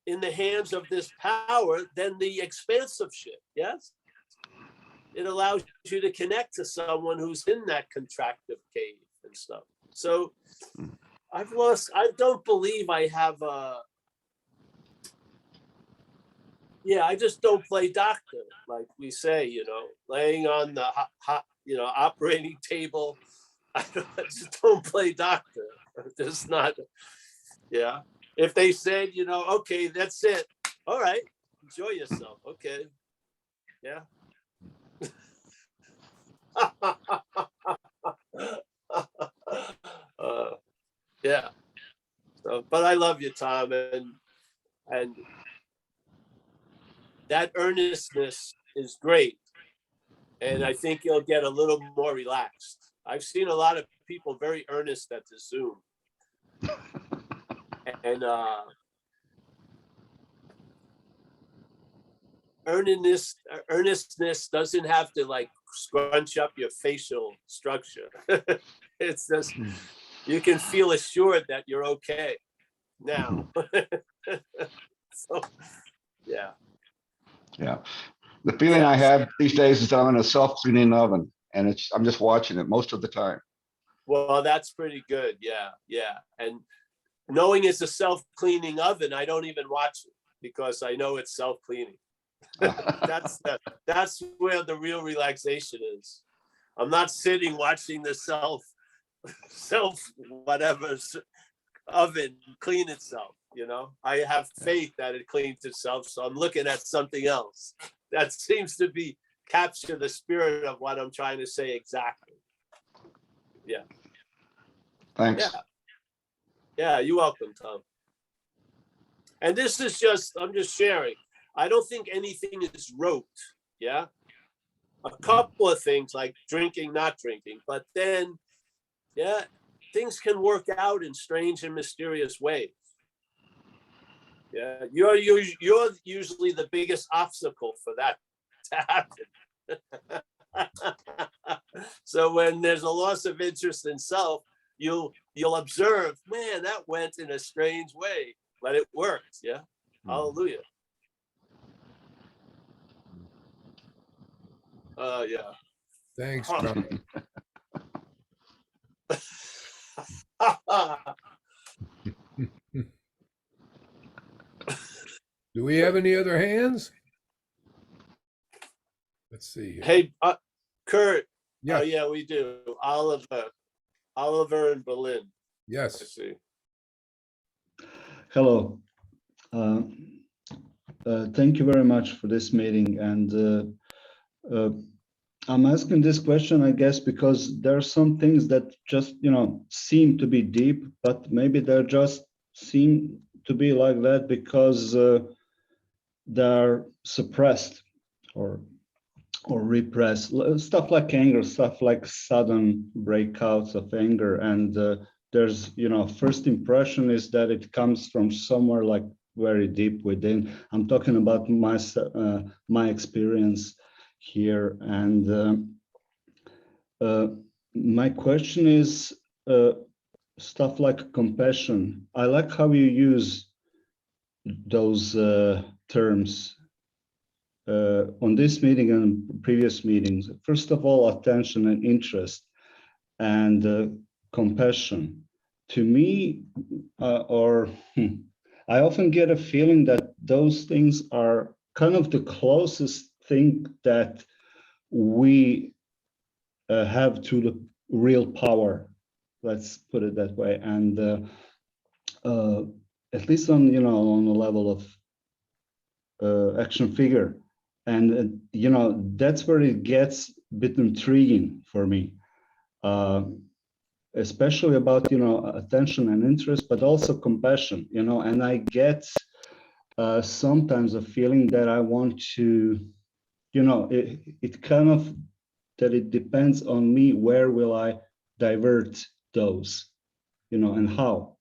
in the hands of this power than the expansive shit. Yes. It allows you to connect to someone who's in that contractive cave and stuff. So I don't believe I have I just don't play doctor, like we say, laying on the operating table. I just don't play doctor. Just not, yeah. If they said, okay, that's it. All right, enjoy yourself. Okay, yeah. Yeah. So, but I love you, Tom, and that earnestness is great. And I think you'll get a little more relaxed. I've seen a lot of people very earnest at the Zoom. And earnestness doesn't have to like scrunch up your facial structure. It's just, you can feel assured that you're okay now. So, yeah. Yeah. The feeling I have these days is that I'm in a self-cleaning oven, and I'm just watching it most of the time. Well, that's pretty good. Yeah, yeah. And knowing it's a self-cleaning oven, I don't even watch it because I know it's self-cleaning. That's where the real relaxation is. I'm not sitting watching the self whatever oven clean itself. You know, I have faith that it cleans itself, so I'm looking at something else that seems to be capture the spirit of what I'm trying to say exactly. Yeah. Thanks. Yeah. Yeah, you're welcome, Tom. And this is just, I'm just sharing. I don't think anything is rote. Yeah. A couple of things like drinking, not drinking, but then, yeah, things can work out in strange and mysterious ways. Yeah, you're usually the biggest obstacle for that to happen. So when there's a loss of interest in self, you'll observe, man, that went in a strange way, but it worked. Yeah, hallelujah. Yeah. Thanks, Huh. Tom. Do we have any other hands? Let's see here. Hey, Kurt. Yeah. Oh, yeah, we do. Oliver in Berlin. I Yes. see. Hello. Thank you very much for this meeting. And I'm asking this question, I guess, because there are some things that just, seem to be deep, but maybe they're just seem to be like that because they're suppressed or repressed. Stuff like anger, stuff like sudden breakouts of anger. And there's, first impression is that it comes from somewhere like very deep within. I'm talking about my experience here. And my question is stuff like compassion. I like how you use those terms on this meeting and previous meetings. First of all, attention and interest and compassion. To me, I often get a feeling that those things are kind of the closest thing that we have to the real power. Let's put it that way. And at least on on the level of action figure. And that's where it gets a bit intriguing for me, especially about attention and interest, but also compassion. And I get sometimes a feeling that I want to, it kind of that it depends on me. Where will I divert those, and how?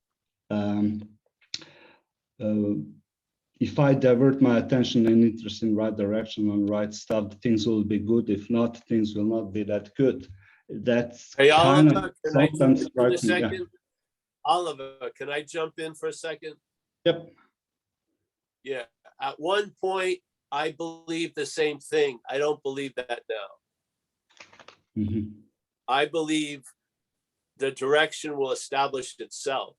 If I divert my attention and interest in right direction on right stuff, things will be good. If not, things will not be that good. That's Hey, kind Oliver, of can I jump sometimes in for a striking. Yeah. second? Oliver, can I jump in for a second? Yep. Yeah. At one point, I believed the same thing. I don't believe that now. Mm-hmm. I believe the direction will establish itself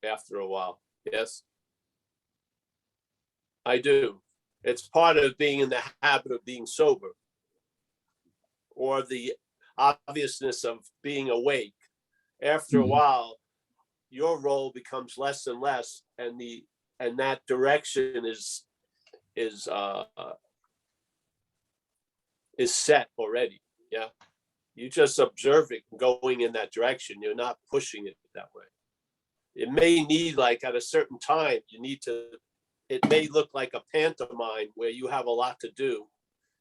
after a while. Yes. I do. It's part of being in the habit of being sober, or the obviousness of being awake. After a while, your role becomes less and less, and that direction is set already. Yeah, you just observe it going in that direction. You're not pushing it that way. It may need, like at a certain time, it may look like a pantomime where you have a lot to do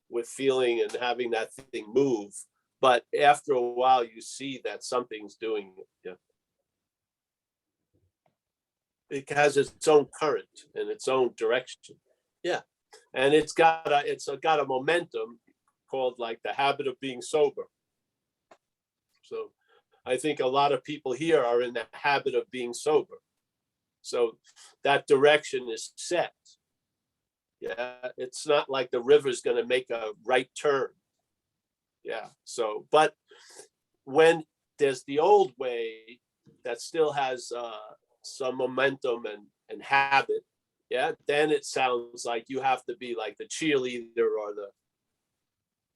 with feeling and having that thing move. But after a while, you see that something's doing it. Yeah. It has its own current and its own direction. Yeah. and it's got a momentum called like the habit of being sober. So I think a lot of people here are in the habit of being sober. So that direction is set. Yeah, it's not like the river's going to make a right turn. Yeah, so, but when there's the old way that still has some momentum and habit, yeah, then it sounds like you have to be like the cheerleader or the,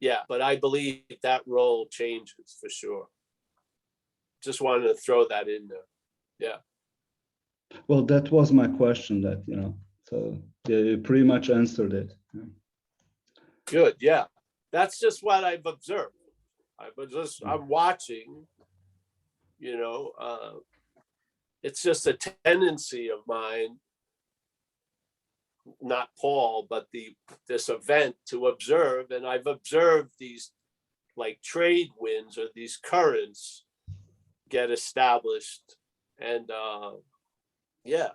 yeah, but I believe that role changes for sure. Just wanted to throw that in there. Yeah. Well, that was my question that, so yeah, you pretty much answered it. Yeah. Good. Yeah. That's just what I've observed. I'm watching, it's just a tendency of mine, not Paul, but this event to observe. And I've observed these like trade winds or these currents get established. And yeah.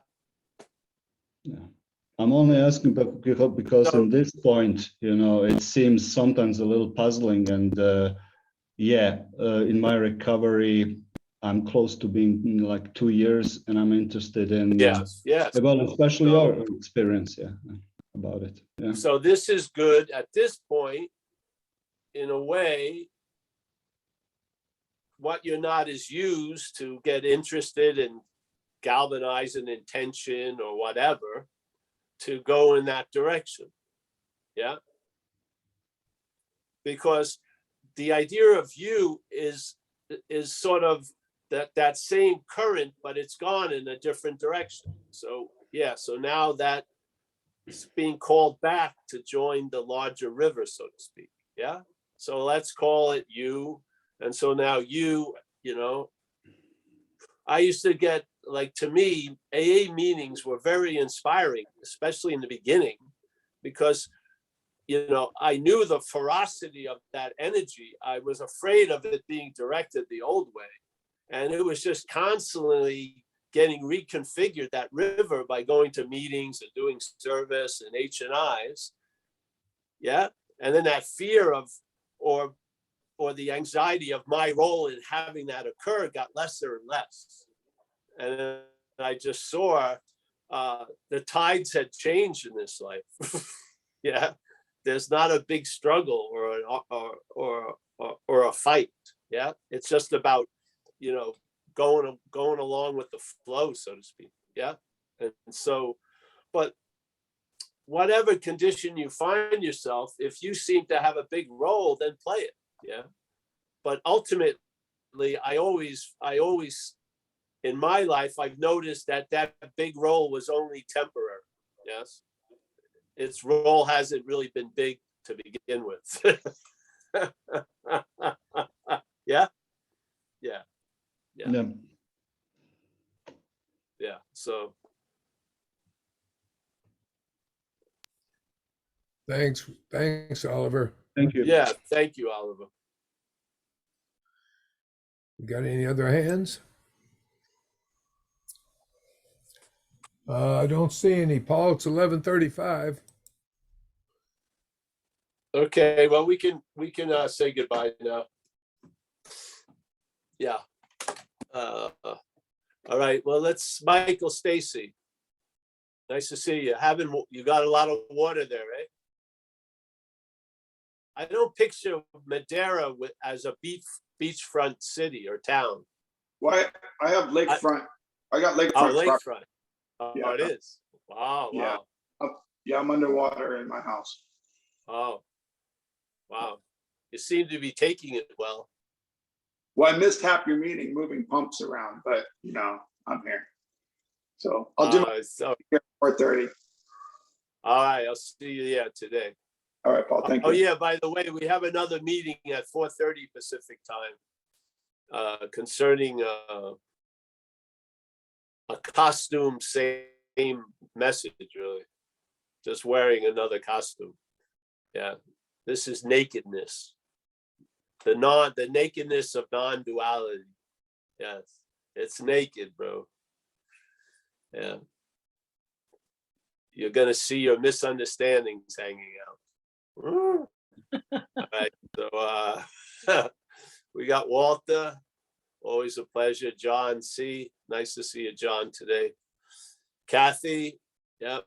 I'm only asking because in this point, it seems sometimes a little puzzling, and in my recovery, I'm close to being like 2 years, and I'm interested in yes. well, especially your experience, about it. Yeah. So this is good at this point. In a way, what you're not is used to get interested in galvanize an intention or whatever to go in that direction. Yeah. Because the idea of you is sort of that same current, but it's gone in a different direction. So yeah, so now that it's being called back to join the larger river, so to speak. Yeah. So let's call it you. And so now I used to get, like, to me, AA meetings were very inspiring, especially in the beginning, because, I knew the ferocity of that energy. I was afraid of it being directed the old way. And it was just constantly getting reconfigured, that river, by going to meetings and doing service and H&Is. Yeah. And then that fear of, or the anxiety of my role in having that occur got lesser and less. And then I just saw the tides had changed in this life. Yeah. There's not a big struggle or a fight. Yeah. It's just about, going along with the flow, so to speak. Yeah. And so, but whatever condition you find yourself, if you seem to have a big role, then play it. Yeah. But ultimately, I always, in my life, I've noticed that big role was only temporary. Yes. Its role hasn't really been big to begin with. Yeah. Yeah. Yeah. Yeah. So. Thanks, Oliver. Thank you. Yeah. Thank you, Oliver. You got any other hands? I don't see any. Paul, it's 11:35. Okay. Well, we can say goodbye now. Yeah. All right. Well, Michael Stacy. Nice to see you. You got a lot of water there, eh? I don't picture Madeira as a beachfront city or town. Well, I have lakefront. I got lakefront. Oh, lakefront. Oh, Yeah. It is. Wow. Yeah. Wow. Yeah, I'm underwater in my house. Oh, wow. You seem to be taking it well. Well, I missed half your meeting moving pumps around, but I'm here. So I'll do my So, 4:30. all right. I'll see you today. All right, Paul. Thank you. Oh yeah. By the way, we have another meeting at 4:30 Pacific time concerning a costume, same message, really. Just wearing another costume. Yeah. This is nakedness. The nakedness of non-duality. Yes. It's naked, bro. Yeah. you're going to see your misunderstandings hanging out. All right. So we got Walter. Always a pleasure. John C. Nice to see you, John, today. Kathy. Yep.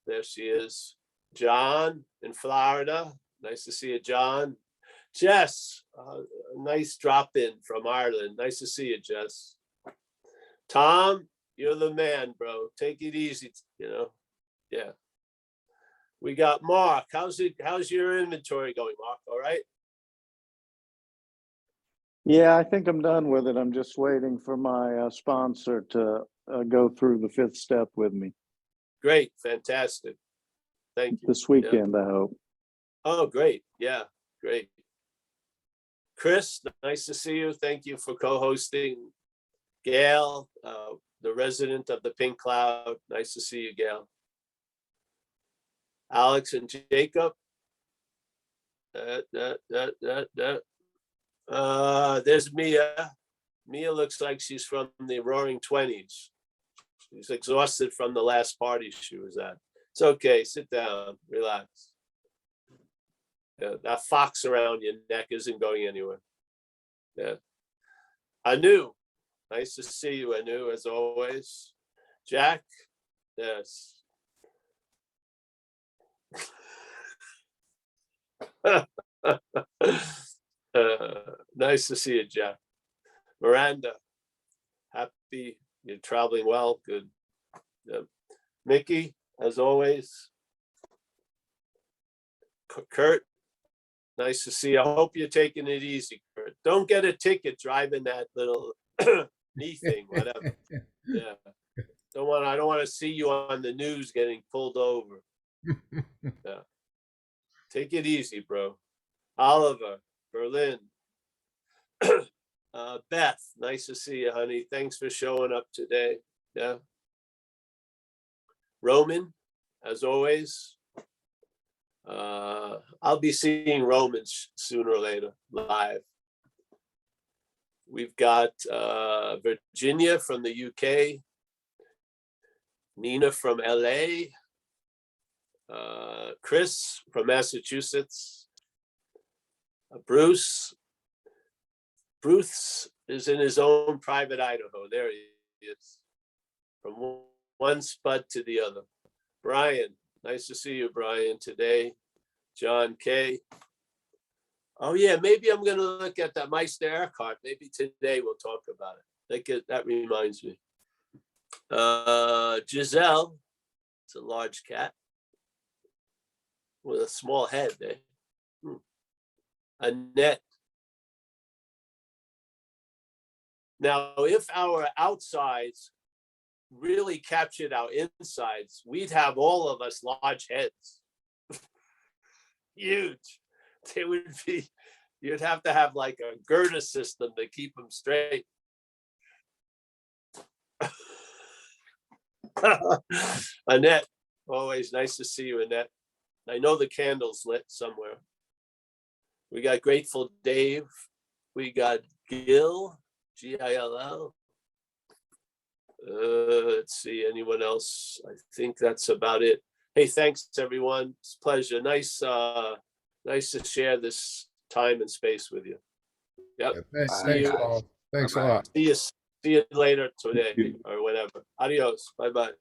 There she is. John in Florida. Nice to see you, John. Jess, a nice drop in from Ireland. Nice to see you, Jess. Tom, you're the man, bro. Take it easy, you know. Yeah. We got Mark. How's your inventory going, Mark? All right? Yeah, I think I'm done with it. I'm just waiting for my sponsor to go through the 5th step with me Great. Fantastic. Thank you. this weekend, I hope. Oh, great. Yeah, great. Chris, nice to see you. Thank you for co-hosting. Gail, the resident of the Pink Cloud. Nice to see you, Gail. Alex and Jacob. There's Mia. Mia looks like she's from the Roaring 20s. She's exhausted from the last party she was at. It's okay. Sit down. Relax. Yeah, that fox around your neck isn't going anywhere. Yeah. Anu. Nice to see you, Anu, as always. Jack. Yes. Nice to see you, Jack. Miranda. Happy you're traveling well. Good. Yeah. Mickey, as always. Kurt. Nice to see you. I hope you're taking it easy, Kurt. Don't get a ticket driving that little knee thing, whatever. Yeah. I don't want to see you on the news getting pulled over. Yeah. Take it easy, bro. Oliver, Berlin. Beth, nice to see you, honey. Thanks for showing up today. Yeah. Roman, as always. I'll be seeing Roman sooner or later live. We've got Virginia from the UK, Nina from LA, Chris from Massachusetts, Bruce. Bruce is in his own private Idaho. There he is, from one spud to the other. Brian, nice to see you, Brian, today. John K. Oh yeah, maybe I'm gonna look at that Meister Eckhart. Maybe today we'll talk about it. That reminds me. Giselle, it's a large cat with a small head there. Annette. Now, if our outsides really captured our insides, we'd have all of us large heads. Huge. They would be, you'd have to have like a girder system to keep them straight. Annette, always nice to see you, Annette. I know the candle's lit somewhere. We got Grateful Dave. We got Gil, Gill. Let's see, anyone else? I think that's about it. Hey, thanks everyone. It's a pleasure. Nice to share this time and space with you. Yep. Yeah, thanks, Paul. Thanks a lot. See you later today or whatever. Adios. Bye-bye.